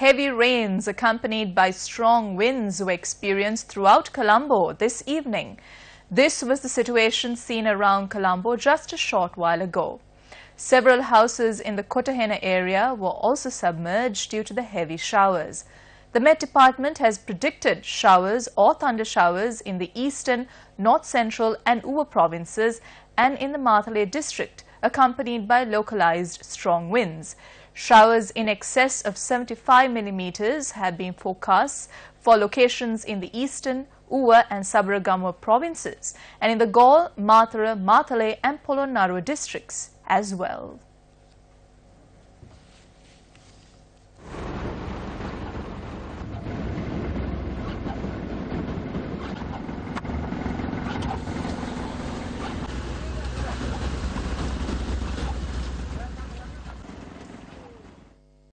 Heavy rains accompanied by strong winds were experienced throughout Colombo this evening. This was the situation seen around Colombo just a short while ago. Several houses in the Kotahena area were also submerged due to the heavy showers. The Met Department has predicted showers or thunder showers in the eastern, north central and Uva provinces and in the Matale district, accompanied by localized strong winds. Showers in excess of 75 millimeters have been forecast for locations in the eastern, Uva and Sabaragamuwa provinces and in the Galle, Matara, Matale and Polonnaruwa districts as well.